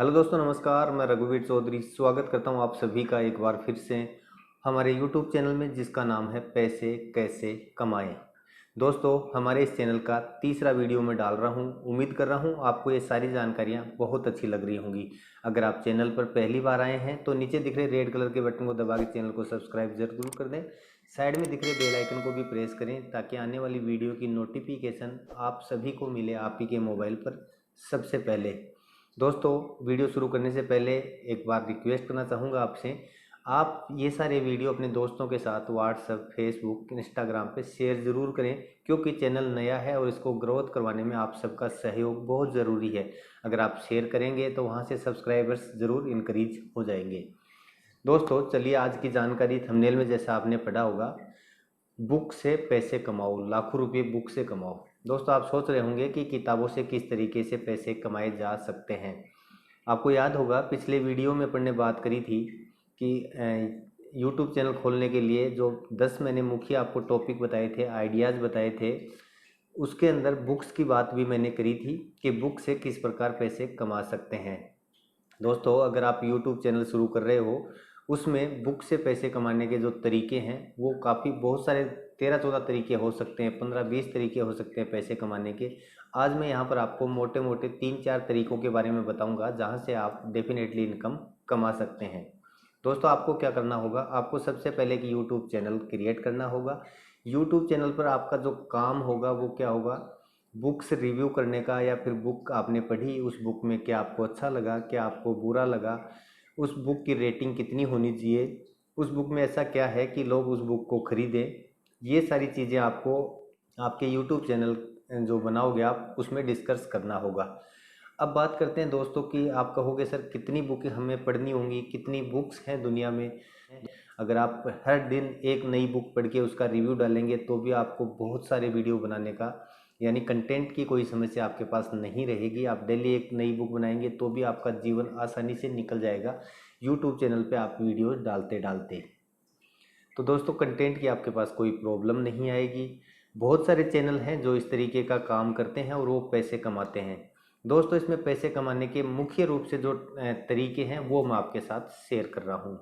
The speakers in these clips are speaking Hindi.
हेलो दोस्तों, नमस्कार। मैं रघुवीर चौधरी स्वागत करता हूं आप सभी का एक बार फिर से हमारे यूट्यूब चैनल में, जिसका नाम है पैसे कैसे कमाएं। दोस्तों, हमारे इस चैनल का तीसरा वीडियो मैं डाल रहा हूं। उम्मीद कर रहा हूं आपको ये सारी जानकारियां बहुत अच्छी लग रही होंगी। अगर आप चैनल पर पहली बार आए हैं तो नीचे दिख रहे रेड कलर के बटन को दबा के चैनल को सब्सक्राइब जरूर कर दें। साइड में दिख रहे बेल आइकन को भी प्रेस करें ताकि आने वाली वीडियो की नोटिफिकेशन आप सभी को मिले आप ही के मोबाइल पर सबसे पहले। दोस्तों, वीडियो शुरू करने से पहले एक बार रिक्वेस्ट करना चाहूँगा आपसे, आप ये सारे वीडियो अपने दोस्तों के साथ व्हाट्सएप, फेसबुक, इंस्टाग्राम पे शेयर ज़रूर करें, क्योंकि चैनल नया है और इसको ग्रोथ करवाने में आप सबका सहयोग बहुत ज़रूरी है। अगर आप शेयर करेंगे तो वहाँ से सब्सक्राइबर्स ज़रूर इंक्रीज हो जाएंगे। दोस्तों, चलिए आज की जानकारी थंबनेल में जैसा आपने पढ़ा होगा, बुक से पैसे कमाओ, लाखों रुपये बुक से कमाओ। दोस्तों, आप सोच रहे होंगे कि किताबों से किस तरीके से पैसे कमाए जा सकते हैं। आपको याद होगा पिछले वीडियो में अपन ने बात करी थी कि यूट्यूब चैनल खोलने के लिए जो 10 मैंने मुख्य आपको टॉपिक बताए थे, आइडियाज़ बताए थे, उसके अंदर बुक्स की बात भी मैंने करी थी कि बुक से किस प्रकार पैसे कमा सकते हैं। दोस्तों, अगर आप यूट्यूब चैनल शुरू कर रहे हो, उसमें बुक से पैसे कमाने के जो तरीके हैं वो काफ़ी बहुत सारे 13-14 तरीके हो सकते हैं, 15-20 तरीके हो सकते हैं पैसे कमाने के। आज मैं यहाँ पर आपको मोटे मोटे 3-4 तरीकों के बारे में बताऊँगा जहाँ से आप डेफिनेटली इनकम कमा सकते हैं। दोस्तों, आपको क्या करना होगा, आपको सबसे पहले एक यूट्यूब चैनल क्रिएट करना होगा। यूट्यूब चैनल पर आपका जो काम होगा वो क्या होगा, बुक्स रिव्यू करने का, या फिर बुक आपने पढ़ी, उस बुक में क्या आपको अच्छा लगा, क्या आपको बुरा लगा, उस बुक की रेटिंग कितनी होनी चाहिए, उस बुक में ऐसा क्या है कि लोग उस बुक को खरीदें। ये सारी चीज़ें आपको आपके यूट्यूब चैनल जो बनाओगे आप, उसमें डिस्कस करना होगा। अब बात करते हैं दोस्तों कि आप कहोगे सर कितनी बुक हमें पढ़नी होंगी, कितनी बुक्स हैं दुनिया में। अगर आप हर दिन एक नई बुक पढ़ के उसका रिव्यू डालेंगे तो भी आपको बहुत सारे वीडियो बनाने का, यानी कंटेंट की कोई समस्या आपके पास नहीं रहेगी। आप डेली एक नई बुक बनाएंगे तो भी आपका जीवन आसानी से निकल जाएगा यूट्यूब चैनल पे आप वीडियो डालते डालते। तो दोस्तों, कंटेंट की आपके पास कोई प्रॉब्लम नहीं आएगी। बहुत सारे चैनल हैं जो इस तरीके का काम करते हैं और वो पैसे कमाते हैं। दोस्तों, इसमें पैसे कमाने के मुख्य रूप से जो तरीके हैं वो मैं आपके साथ शेयर कर रहा हूँ।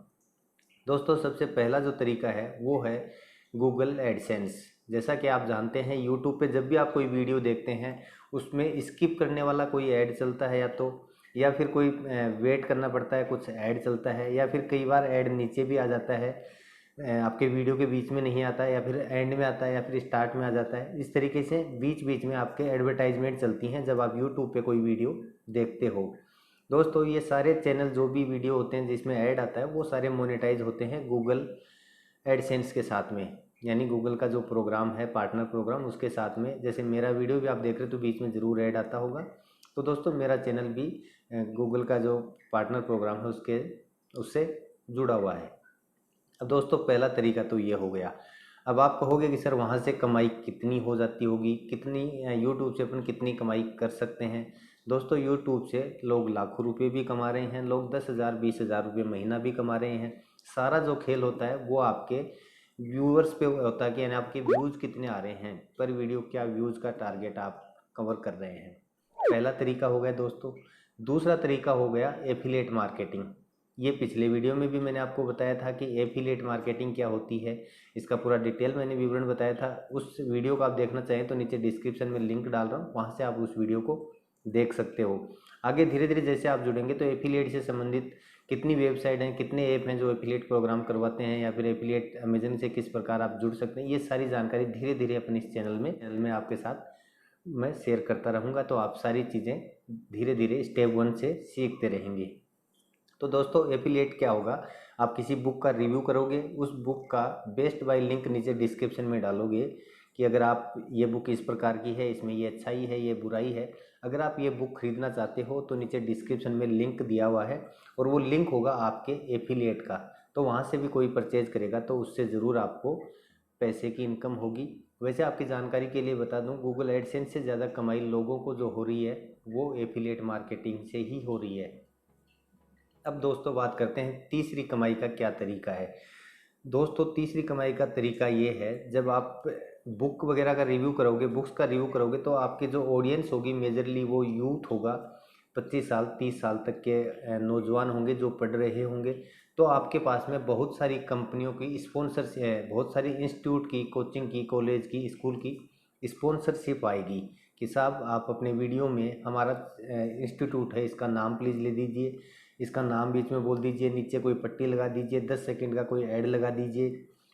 दोस्तों, सबसे पहला जो तरीका है वो है गूगल एडसेंस। जैसा कि आप जानते हैं, यूट्यूब पे जब भी आप कोई वीडियो देखते हैं उसमें स्किप करने वाला कोई ऐड चलता है, या फिर कोई वेट करना पड़ता है, कुछ ऐड चलता है, या फिर कई बार ऐड नीचे भी आ जाता है, आपके वीडियो के बीच में नहीं आता है, या फिर एंड में आता है, या फिर स्टार्ट में आ जाता है। इस तरीके से बीच बीच में आपके एडवर्टाइजमेंट चलती हैं जब आप यूट्यूब पे कोई वीडियो देखते हो। दोस्तों, ये सारे चैनल जो भी वीडियो होते हैं जिसमें ऐड आता है वो सारे मोनेटाइज होते हैं गूगल एडसेंस के साथ में, यानी गूगल का जो प्रोग्राम है, पार्टनर प्रोग्राम, उसके साथ में। जैसे मेरा वीडियो भी आप देख रहे हो तो बीच में ज़रूर ऐड आता होगा। तो दोस्तों, मेरा चैनल भी गूगल का जो पार्टनर प्रोग्राम है उससे जुड़ा हुआ है। अब दोस्तों, पहला तरीका तो ये हो गया। अब आप कहोगे कि सर वहाँ से कमाई कितनी हो जाती होगी, कितनी यूट्यूब से अपन कितनी कमाई कर सकते हैं। दोस्तों, यूट्यूब से लोग लाखों रुपए भी कमा रहे हैं, लोग 10,000 20,000 रुपये महीना भी कमा रहे हैं। सारा जो खेल होता है वो आपके व्यूअर्स पे होता है कि यानी आपके व्यूज़ कितने आ रहे हैं पर वीडियो, क्या व्यूज़ का टारगेट आप कवर कर रहे हैं। पहला तरीका हो गया दोस्तों। दूसरा तरीका हो गया एफिलिएट मार्केटिंग। ये पिछले वीडियो में भी मैंने आपको बताया था कि एफिलिएट मार्केटिंग क्या होती है, इसका पूरा डिटेल मैंने विवरण बताया था। उस वीडियो को आप देखना चाहें तो नीचे डिस्क्रिप्शन में लिंक डाल रहा हूँ, वहाँ से आप उस वीडियो को देख सकते हो। आगे धीरे धीरे जैसे आप जुड़ेंगे तो एफिलिएट से संबंधित कितनी वेबसाइट हैं, कितने ऐप हैं जो एफिलिएट प्रोग्राम करवाते हैं, या फिर एफिलिएट अमेजन से किस प्रकार आप जुड़ सकते हैं, ये सारी जानकारी धीरे धीरे अपने इस चैनल में आपके साथ मैं शेयर करता रहूँगा। तो आप सारी चीज़ें धीरे धीरे स्टेप 1 से सीखते रहेंगे। तो दोस्तों, एफिलिएट क्या होगा, आप किसी बुक का रिव्यू करोगे, उस बुक का बेस्ट बाय लिंक नीचे डिस्क्रिप्शन में डालोगे कि अगर आप ये बुक इस प्रकार की है, इसमें ये अच्छाई है, ये बुराई है। अगर आप ये बुक खरीदना चाहते हो तो नीचे डिस्क्रिप्शन में लिंक दिया हुआ है, और वो लिंक होगा आपके एफिलिएट का। तो वहाँ से भी कोई परचेज करेगा तो उससे ज़रूर आपको पैसे की इनकम होगी। वैसे आपकी जानकारी के लिए बता दूं, गूगल एडसेंस से ज़्यादा कमाई लोगों को जो हो रही है वो एफिलिएट मार्केटिंग से ही हो रही है। अब दोस्तों, बात करते हैं तीसरी कमाई का क्या तरीका है। दोस्तों, तीसरी कमाई का तरीका ये है, जब आप बुक वगैरह का रिव्यू करोगे, बुक्स का रिव्यू करोगे, तो आपकी जो ऑडियंस होगी मेजरली वो यूथ होगा। 25 साल 30 साल तक के नौजवान होंगे जो पढ़ रहे होंगे, तो आपके पास में बहुत सारी कंपनियों की स्पॉन्सरशिप है, बहुत सारी इंस्टीट्यूट की, कोचिंग की, कॉलेज की, स्कूल की स्पॉन्सरशिप आएगी कि साहब आप अपने वीडियो में हमारा इंस्टीट्यूट है इसका नाम प्लीज़ ले दीजिए, इसका नाम बीच में बोल दीजिए, नीचे कोई पट्टी लगा दीजिए, 10 सेकंड का कोई ऐड लगा दीजिए,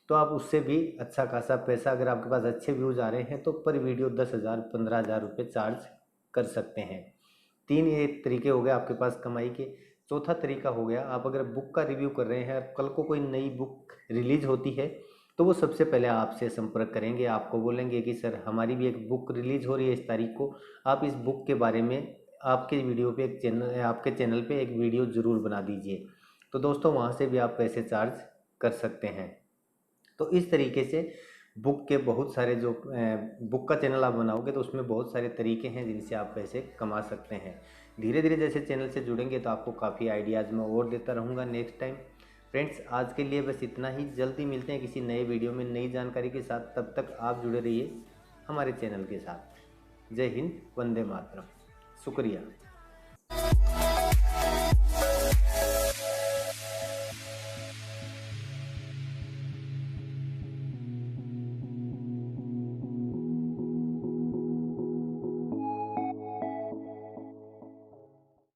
तो आप उससे भी अच्छा खासा पैसा, अगर आपके पास अच्छे व्यूज़ आ रहे हैं तो पर वीडियो 10,000 15,000 रुपये चार्ज कर सकते हैं। 3 ये तरीके हो गए आपके पास कमाई के। चौथा तरीका हो गया, आप अगर बुक का रिव्यू कर रहे हैं, कल को कोई नई बुक रिलीज होती है तो वो सबसे पहले आपसे संपर्क करेंगे, आपको बोलेंगे कि सर हमारी भी एक बुक रिलीज हो रही है इस तारीख को, आप इस बुक के बारे में आपके वीडियो पे एक चैनल, आपके चैनल पे एक वीडियो ज़रूर बना दीजिए। तो दोस्तों वहाँ से भी आप पैसे चार्ज कर सकते हैं। तो इस तरीके से बुक के बहुत सारे जो बुक का चैनल आप बनाओगे तो उसमें बहुत सारे तरीके हैं जिनसे आप पैसे कमा सकते हैं। धीरे धीरे जैसे चैनल से जुड़ेंगे तो आपको काफ़ी आइडियाज़ मैं और देता रहूँगा नेक्स्ट टाइम। फ्रेंड्स आज के लिए बस इतना ही, जल्दी मिलते हैं किसी नए वीडियो में नई जानकारी के साथ, तब तक आप जुड़े रहिए हमारे चैनल के साथ। जय हिंद, वंदे मातरम, शुक्रिया।